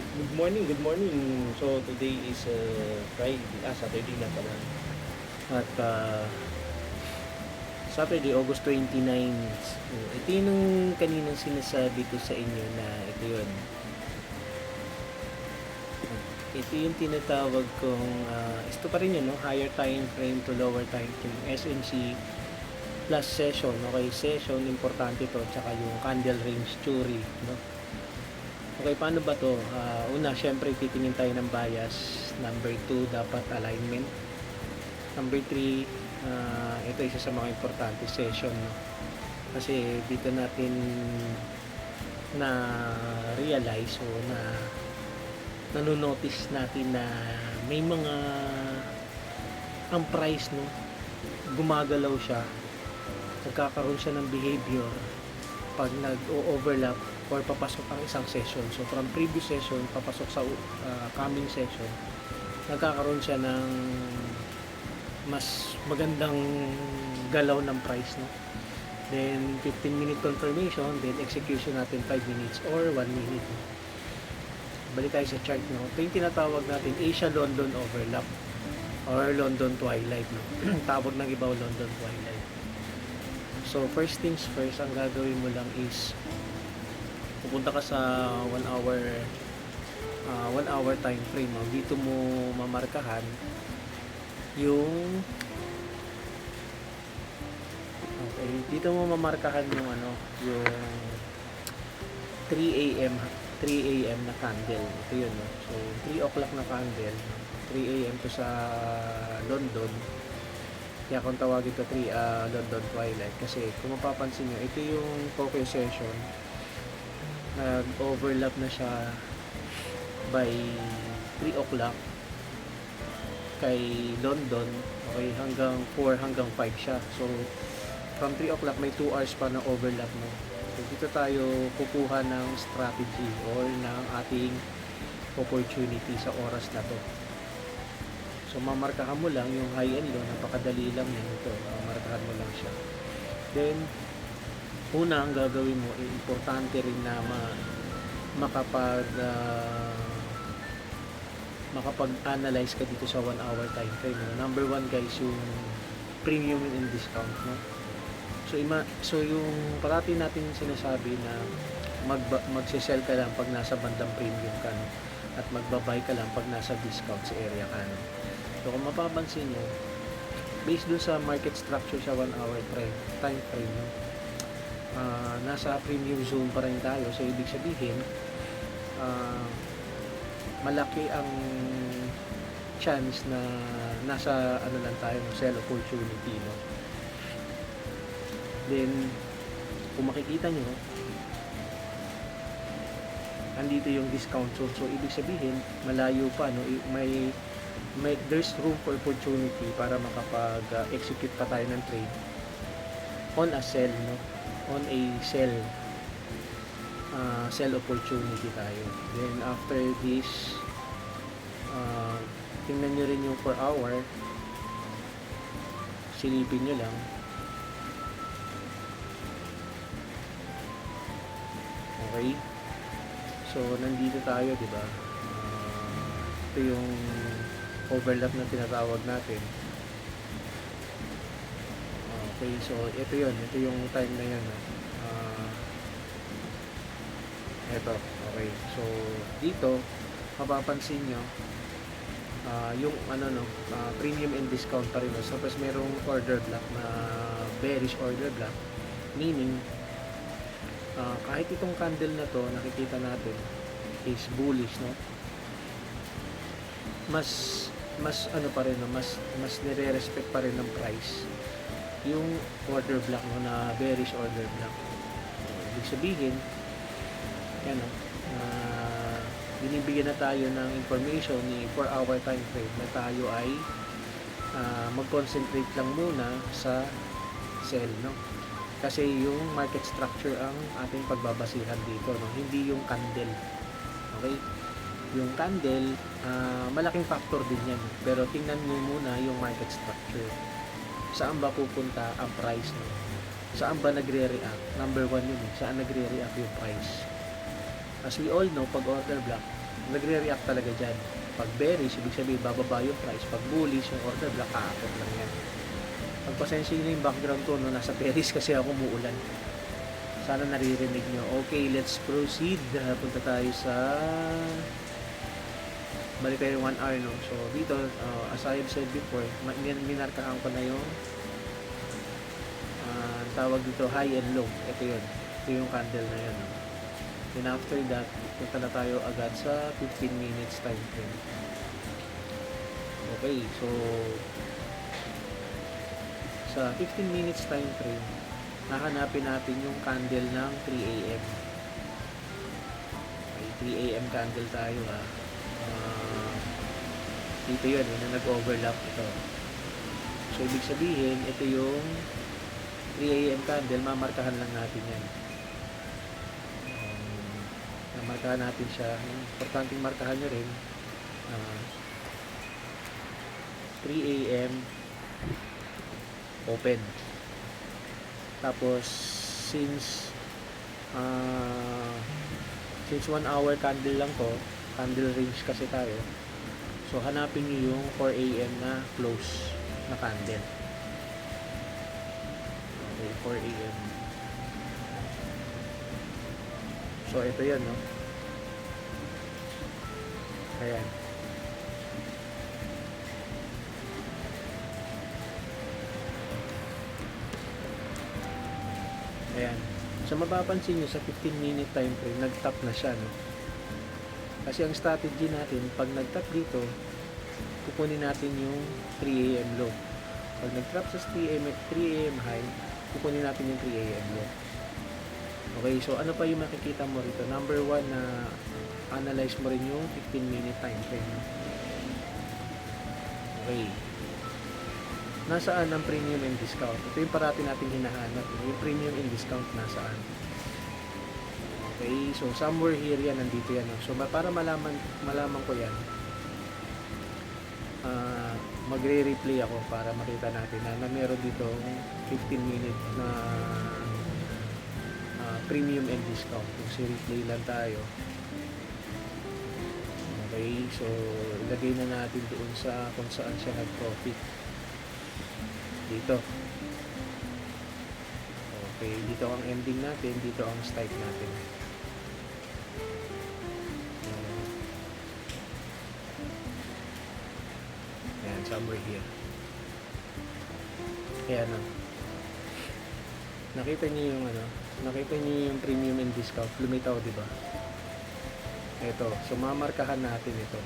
Alright, good morning, good morning. So today is Saturday na pala. At Saturday, August 29. So, ito yung kaninang sinasabi ko sa inyo na ito yun. Ito yung tinatawag kong, ito pa rin yun, no? Higher time frame to lower time frame. SNC plus session. Okay, session, importante to. Tsaka yung candle range theory, no? Okay, paano ba to? Una, syempre titingin tayo ng bias. Number 2, dapat alignment. Number 3, ito isa sa mga importante, session, no? Kasi dito natin na realize o na nanonotice natin na may mga ang price, no, gumagalaw siya, nagkakaroon siya ng behavior pag nag-overlap or papasok ang isang session. So from previous session papasok sa coming session, nagkakaroon siya ng mas magandang galaw ng price, no? Then 15-minute confirmation, then execution natin 5 minutes or 1 minute, no? Balik tayo sa chart, no? Ito yung tinatawag natin Asia-London overlap or London twilight, no? Tawag ng iba London twilight. So first things first, ang gagawin mo lang is pupunta ka sa 1 hour time frame, no? Dito mo mamarkahan yung dito mo mamarkahan yung yung 3 AM na candle. Ito yun, no? So 3 o'clock na candle, 3 AM to sa London. Kaya kung tawagin ito London twilight, kasi kung mapapansin nyo, ito yung Tokyo session, nag-overlap na siya by 3 o'clock kay London, okay, hanggang 4 hanggang 5 siya. So from 3 o'clock may 2 hours pa na overlap, mo. So dito tayo kukuha ng strategy or ng ating opportunity sa oras na to. So mamarkahan mo lang yung high and low, napakadali lang yan ito. Mamarkahan mo lang siya. Then una ang gagawin mo, importante rin na makapag-analyze ka dito sa 1 hour time frame, no? Number 1 guys, yung premium and discount, no? So yung parati natin sinasabi na magsisell ka lang pag nasa bandang premium ka, no? At magbabuy ka lang pag nasa discount sa area ka, no? So kung mapapansin nyo, based dun sa market structure sa 1 hour time frame, no? Nasa premium zone pa rin tayo. So ibig sabihin, malaki ang chance na nasa lang tayo, sell opportunity, no? Then kung makikita nyo, andito yung discount zone. So ibig sabihin malayo pa, no? There's room for opportunity para makapag-execute pa tayo ng trade on a sell, no? On a sell opportunity tayo. Then after this, tingnan nyo rin yung 4 hour, silipin nyo lang. Okay, so nandito tayo, di ba? Ito yung overlap na tinatawag natin. Okay, so ito yung time na yan, ito. Okay, so dito mapapansin nyo yung premium and discount pa rin, no? So tapos merong order block na bearish order block, meaning kahit itong candle na to nakikita natin is bullish, no? Mas pa rin, no? Mas nire-respect pa rin ng price yung order block, no, na bearish order block. Ibig sabihin, yan, no, binibigyan na tayo ng information ni 4 hour time frame na tayo ay mag-concentrate lang muna sa sell, no? Kasi yung market structure ang ating pagbabasihan dito, no? Hindi yung candle. Okay? Yung candle, malaking factor din yan, pero tingnan mo muna yung market structure. Saan ba pupunta ang price, no? Saan ba nagre-react? Number 1 yun, saan nagre-react yung price? As we all know, pag order block, nagre-react talaga dyan. Pag bearish, ibig sabihin bababa yung price. Pag bullish, yung order block, aakot lang yan. Pagpasensya nyo yung background ko, no? Nasa Paris kasi ako, umuulan. Sana naririnig nyo. Okay, let's proceed. Punta tayo sa balik tayo 1 hour, no? So dito, as I have said before, minarkahan ko na yung tawag dito high and low. Ito yun. Ito yung candle na yun, no? Then after that, punta na tayo agad sa 15 minutes time frame. Okay, so sa 15 minutes time frame, hahanapin natin yung candle ng 3 AM. Okay, 3 AM candle tayo, ha. Dito yun, yun na nag-overlap ito. So ibig sabihin, ito yung 3 AM candle, mamarkahan lang natin yan. Namarkahan natin siya. Importanteng markahan nyo rin. 3 AM open. Tapos since 1 hour candle lang to, candle range kasi tayo, so hanapin nyo yung 4 AM na close na candle. Okay, 4 AM. So ito yan, no? Ayan. Ayan. So mapapansin nyo sa 15 minute time frame, nag-top na siya, no? Kasi ang strategy natin, pag nag-top dito, kukunin natin yung 3 AM low. Pag nag-top sa 3 AM high, kukunin natin yung 3 AM low. Okay, so ano pa yung makikita mo rito? Number 1 na analyze mo rin yung 15 minute time frame. Okay. Nasaan ang premium and discount? Ito yung parati natin hinahanap. Yung premium and discount nasaan? Okay, so somewhere here yan, nandito yan. So para malaman ko yan, magre-replay ako para makita natin na meron dito 15 minute na premium and discount. Kung si-replay lang tayo. Okay, so ilagay na natin doon sa kung saan siya nag-profit. Dito. Okay, dito ang ending natin, dito ang strike natin. Ayan, somewhere here. Kaya na. Nakita niyo yung nakita niyo yung premium and discount, lumitaw, di ba? Ito, so mamarkahan natin ito.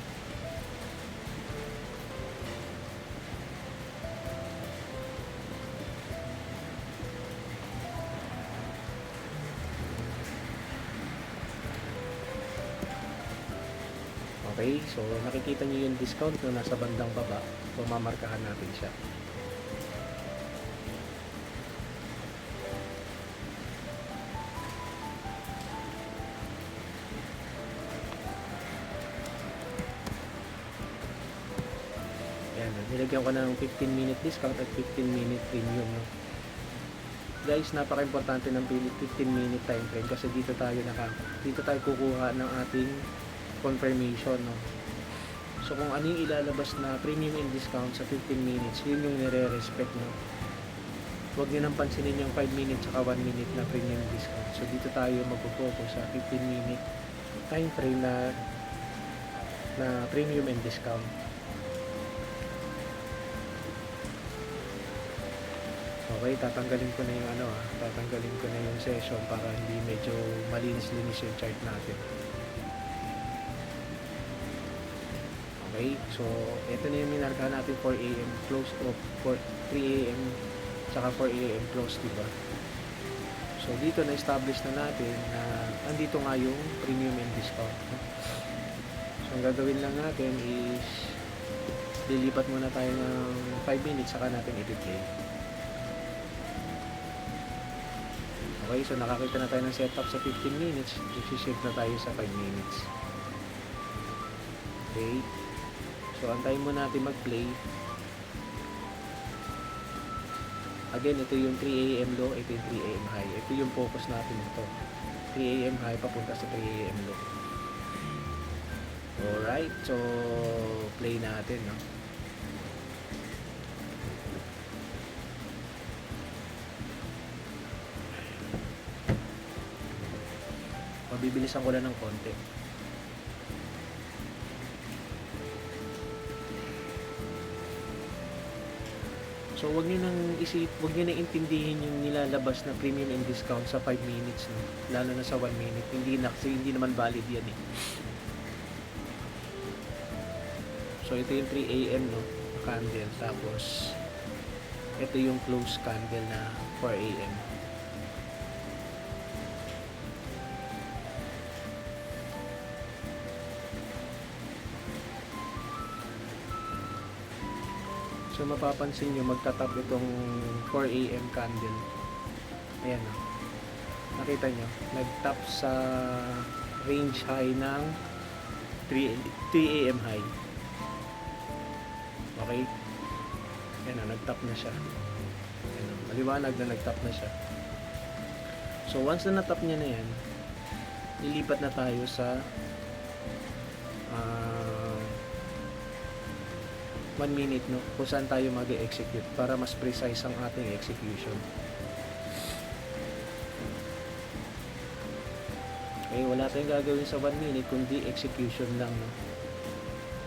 Okay, so nakikita niyo yung discount na nasa bandang baba, so mamarkahan natin siya. Nilagyan ko ng 15 minute discount at 15 minute premium, no? Guys, napaka-importante ng 15 minute time frame kasi dito tayo kukuha ng ating confirmation, no? So kung ano yung ilalabas na premium and discount sa 15 minutes, yun yung nire-respect, no? Huwag nyo nang pansinin yung 5 minutes at 1 minute na premium and discount. So dito tayo magpo-focus sa 15 minute time frame na premium and discount. Okay, tatanggalin ko na yung session para hindi medyo malinis-linis yung chart natin. Okay, so ito na yung minarkahan natin 4 AM close of 3 AM saka 4 AM close, diba? So dito na-establish na natin na andito nga yung premium and discount. So ang gagawin lang natin is lilipat muna tayo ng 5 minutes saka natin i-replay. Okay, so nakakita na tayo ng setup sa 15 minutes, i-shift na tayo sa 5 minutes. Okay, so antayin mo natin mag-play. Again, ito yung 3 AM low, ito yung 3 AM high. Ito yung focus natin ito. 3 AM high papunta sa 3 AM low. Alright, so play natin, no? Mabibilisan ko lang ng konti. So wag niyo wag niyo nang intindihin yung nilalabas na premium and discount sa 5 minutes, no? Lalo na sa 1 minute. Kasi hindi naman valid yan eh. So ito yung 3 AM, no? Candle. Tapos ito yung close candle na 4 AM. So mapapansin nyo, magtatap itong 4 AM candle. Ayan, no? Nakita nyo, nagtap sa range high ng 3 AM high. Okay? Ayan, no? Nagtap na siya. Ayan, no? Maliwanag na nagtap na siya. So once na natap niya na yan, lilipat na tayo sa 1 minute, no? Kung saan tayo mag-execute para mas precise ang ating execution. Okay, wala tayong gagawin sa 1 minute kundi execution lang, no?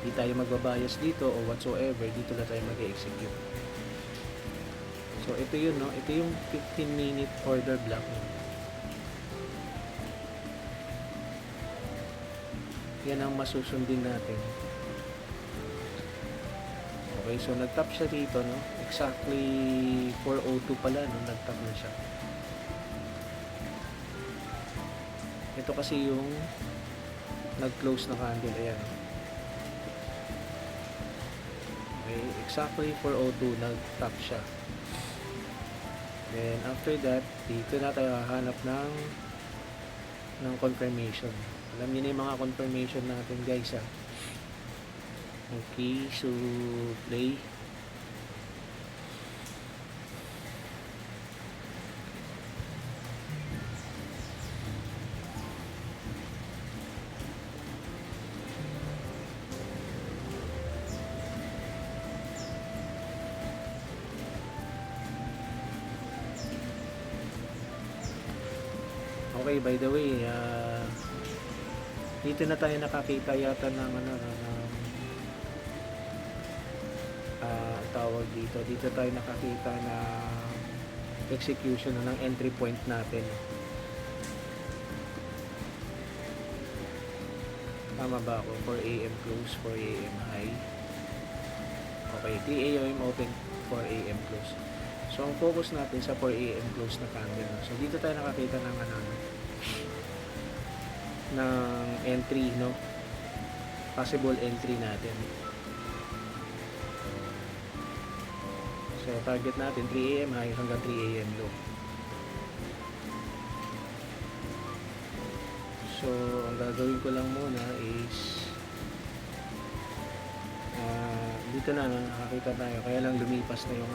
Hindi tayo magbabayas dito o whatsoever, dito na tayo mag-execute. So ito yun, no? Ito yung 15-minute order block, no? Yan ang masusundin natin. Okay, so nag-tap siya dito, no? Exactly 4:02 pala, no? Nag-tap na siya. Ito kasi yung nag-close na candle, ayan. Okay, exactly 4:02 nag-tap siya. Then after that, dito na tayo hahanap ng confirmation. Alam niyo na yung mga confirmation natin, guys, ha. Okay, so play. Okay, by the way, dito na tayo nakakita yata ng tawag dito tayo nakakita na execution ng entry point natin. Tama ba ako? 4 AM close, 4 AM high. Okay, 3 AM open, 4 AM close. So ang focus natin sa 4 AM close na candle. So dito tayo nakakita ng ng entry, no? Possible entry natin. So target natin 3 AM high hanggang 3 AM low. So ang gagawin ko lang muna is dito na nakakita tayo, kaya lang lumipas na yung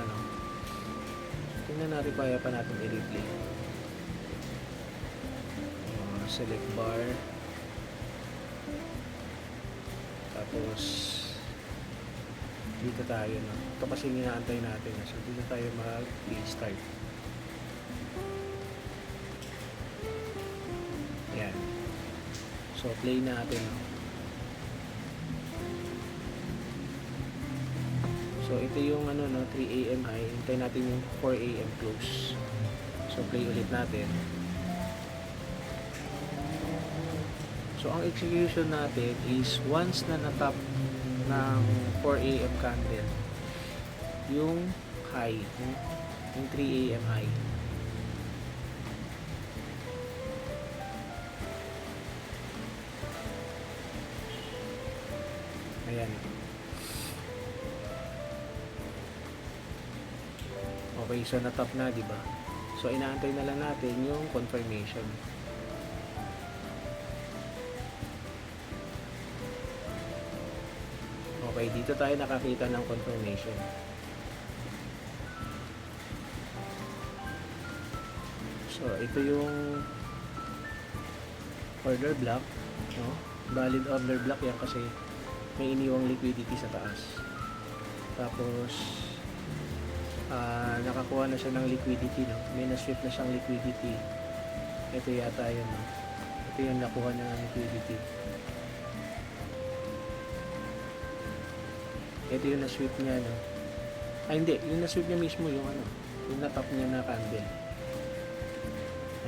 tingnan natin kaya pa natin i-replay. Select bar, tapos dito tayo, no? Ito kasi inaantay natin, so dito tayo mag-start. Yan, so play natin, no? So ito yung 3 AM high, hintay natin yung 4 AM close. So play ulit natin. So ang execution natin is once na natap ng 4 AM candle yung high, yung 3 AM high. Ayan. Okay, so natap na, di ba? So inaantay na lang natin yung confirmation. Okay, dito tayo nakakita ng confirmation. So ito yung order block, no? valid order block yan kasi may iniwang liquidity sa taas. Tapos nakakuha na siya ng liquidity, no? May na-sweep na siyang liquidity. Ito yata yun, no? Ito yung nakuha niya ng liquidity. Ito yung na-sweep niya, no? Hindi, yung na-sweep niya mismo yung ano, yung natap niya na candle.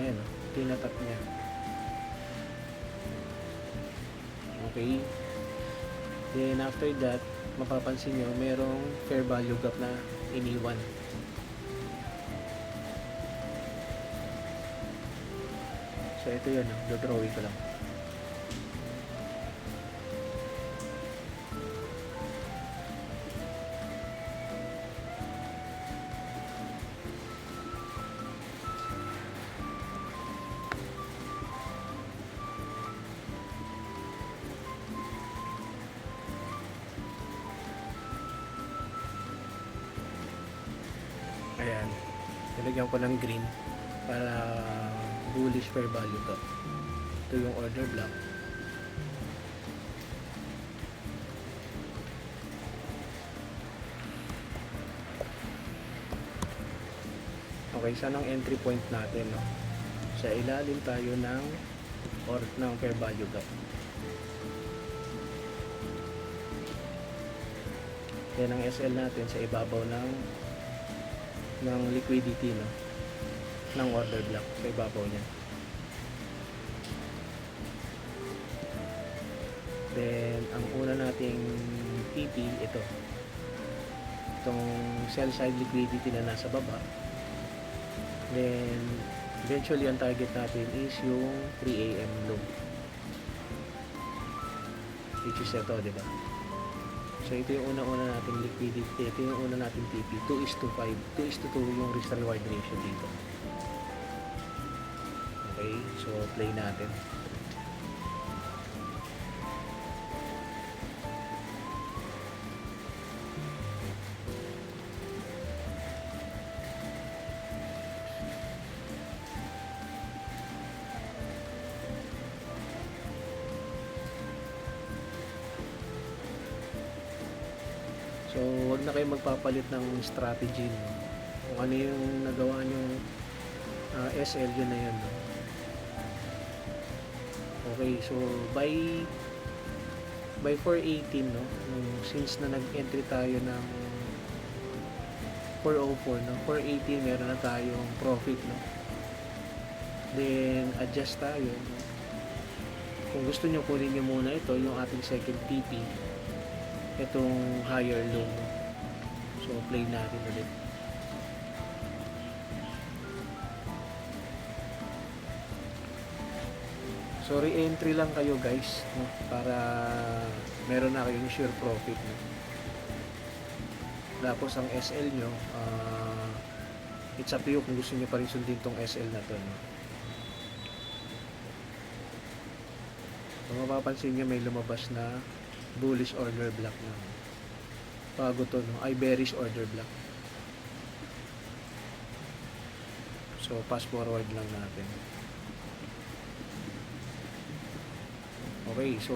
Ayan, no? Ito yung natap niya. Okay. Then after that, mapapansin nyo merong fair value gap na iniwan. So ito yun, dodrawing ko lang. Ayan, nilagyan ko ng green para bullish fair value to. Ito yung order block. Okay, saan ang entry point natin, no? Sa ilalim tayo ng fair value gap. Yan ang SL natin sa ibabaw ng liquidity, no, ng order block sa ibabaw niya. Then ang una nating TP itong sell side liquidity na nasa baba. Then eventually ang target natin is yung 3 AM low, which is ito, diba? So ito yung una-una nating liquidity, ito yung una nating TP, 2:5, 2:2 yung risk reward ratio dito. Okay, so play natin. So, wag na kayo magpapalit ng strategy, no? Kung ano yung nagawa nyo SL, yun na yun, no? Okay, so by 4:18, no? Since na nag-entry tayo ng 4:04, no? 4:18 meron na tayong profit, no? Then adjust tayo, no? Kung gusto nyo, kunin nyo muna ito, yung ating second TP, itong higher low. So play natin ulit. So re-entry lang kayo, guys, no? Para meron na kayong sure profit, no? Tapos ang SL nyo, it's up to you kung gusto nyo pa rin sundin tong SL na to, no? So mapapansin nyo may lumabas na bullish order block na bago to, no? Ay bearish order block. So fast forward lang natin. Okay, so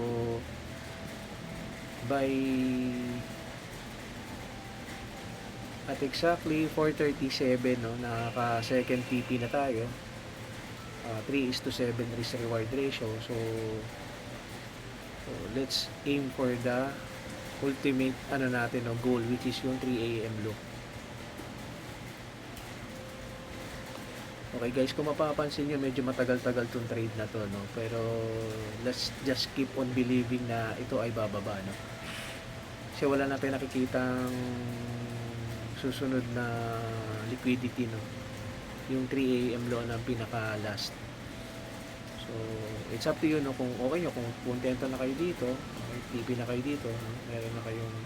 by at exactly 4:37, no, nakaka second TP na tayo. 3:7 risk reward ratio. So let's aim for the ultimate natin, no, goal, which is yung 3 AM low. Okay guys, kung mapapansin nyo, medyo matagal-tagal tong trade na to, no? Pero let's just keep on believing na ito ay bababa, no? Kasi wala natin nakikitang susunod na liquidity, no? Yung 3 AM low na pinaka last. So it's up to you, no? Kung okay nyo, kung kontento na kayo dito, okay, TP na kayo dito, no? Meron na kayong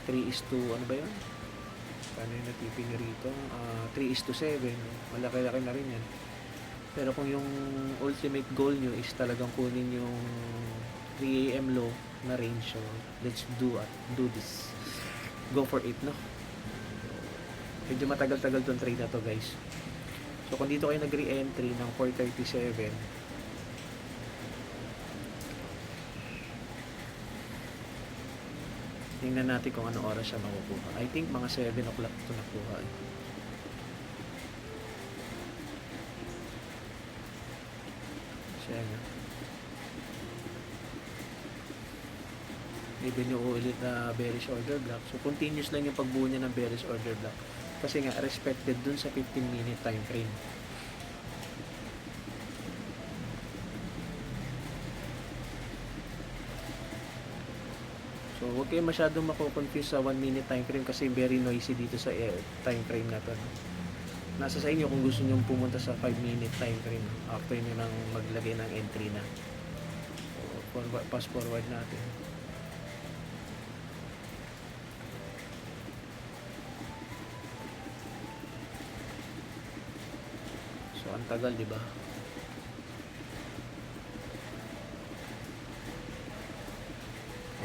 3:2, ano ba yun? Paano yung na-TP nyo rito? 3:7, no? Malaki-laki na rin yan. Pero kung yung ultimate goal nyo is talagang kunin yung 3 AM low na range, so let's do this. Go for it, no? Medyo matagal-tagal tong trade na to, guys. So kung dito kayo nag-re-entry ng 4:37, Tingnan natin kung anong oras siya makukuha. I think mga 7 o'clock ito nakuha. Siya nga. May binuo ulit na bearish order block. So, continuous lang yung pagbuo niya ng bearish order block. Kasi nga, respected dun sa 15-minute time frame. So, huwag kayo masyadong mako-confuse sa 1-minute time frame kasi very noisy dito sa time frame na to. Nasa sa inyo kung gusto nyo pumunta sa 5-minute time frame after nyo nang maglagay ng entry na. So, pass forward natin. So, ang tagal, di ba?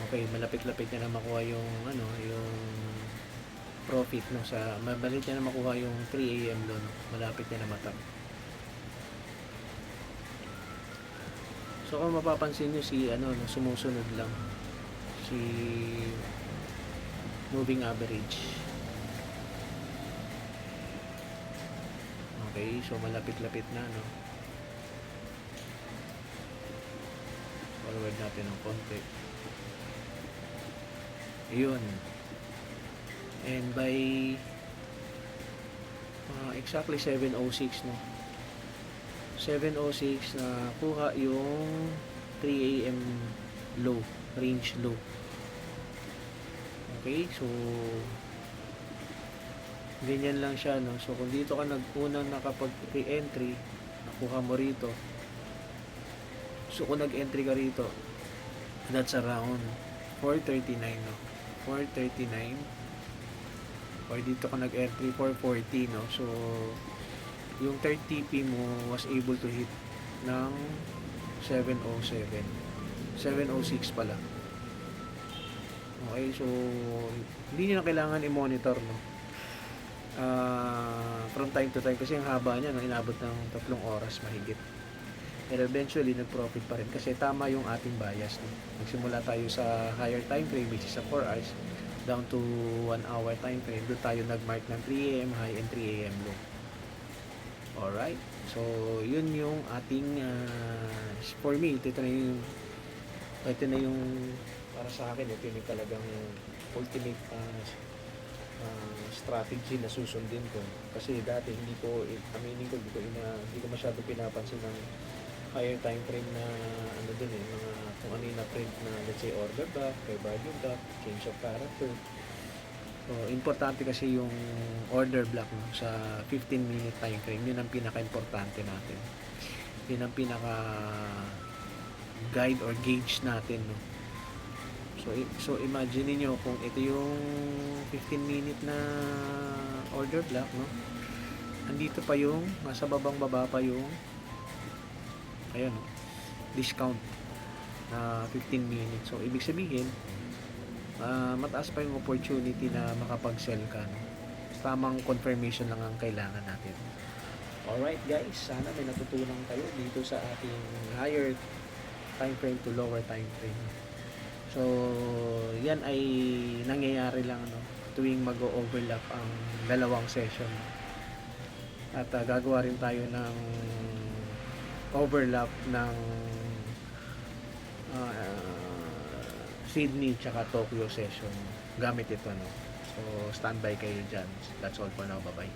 Okay, malapit-lapit niya na makuha yung yung profit no sa mabalit niya na makuha yung 3 AM doon. Malapit niya na matap. So kung mapapansin niyo si sumusunod lang si moving average. Okay, so malapit-lapit na Forward natin ng konti. Yun. And by exactly 7:06 7:06 na kuha yung 3 AM low, range low. Okay, so ganyan lang siya So kung dito ka nag-unang nakapag-re-entry, nakuha mo rito. So kung nag-entry ka rito, that's around 439 439 or dito ka nag-entry 440 so yung 30 TP mo was able to hit ng 707 706 pala. Okay, so hindi niyo na kailangan i-monitor from time to time kasi ang haba niya inabot ng 3 oras mahigit. Pero eventually nag-profit pa rin kasi tama yung ating bias Nagsimula tayo sa higher time frame which is sa 4 hours down to 1 hour time frame. Doon tayo nag-mark ng 3 AM high and 3 AM low. Alright, so yun yung ating for me ito na yung para sa akin ito yung talagang ultimate strategy na susundin ko kasi dati hindi ko hindi ko masyado pinapansin ng higher time frame na dun mga kung ano yung na-print na let's say order block, fair value block, change of character. So, importante kasi yung order block sa 15-minute time frame. Yun ang pinaka-importante natin. Yun ang pinaka-guide or gauge natin. So imagine niyo kung ito yung 15-minute na order block. Andito pa yung, nasa baba pa yung ayan discount na 15 minutes. So ibig sabihin mataas pa yung opportunity na makapag-sell ka Tamang confirmation lang ang kailangan natin. Alright guys, sana may natutunan kayo dito sa ating higher time frame to lower time frame. So yan ay nangyayari lang tuwing mag-overlap ang dalawang session. At gagawa rin tayo ng overlap ng Sydney tsaka Tokyo session gamit ito So standby kayo dyan. That's all for now. Bye bye.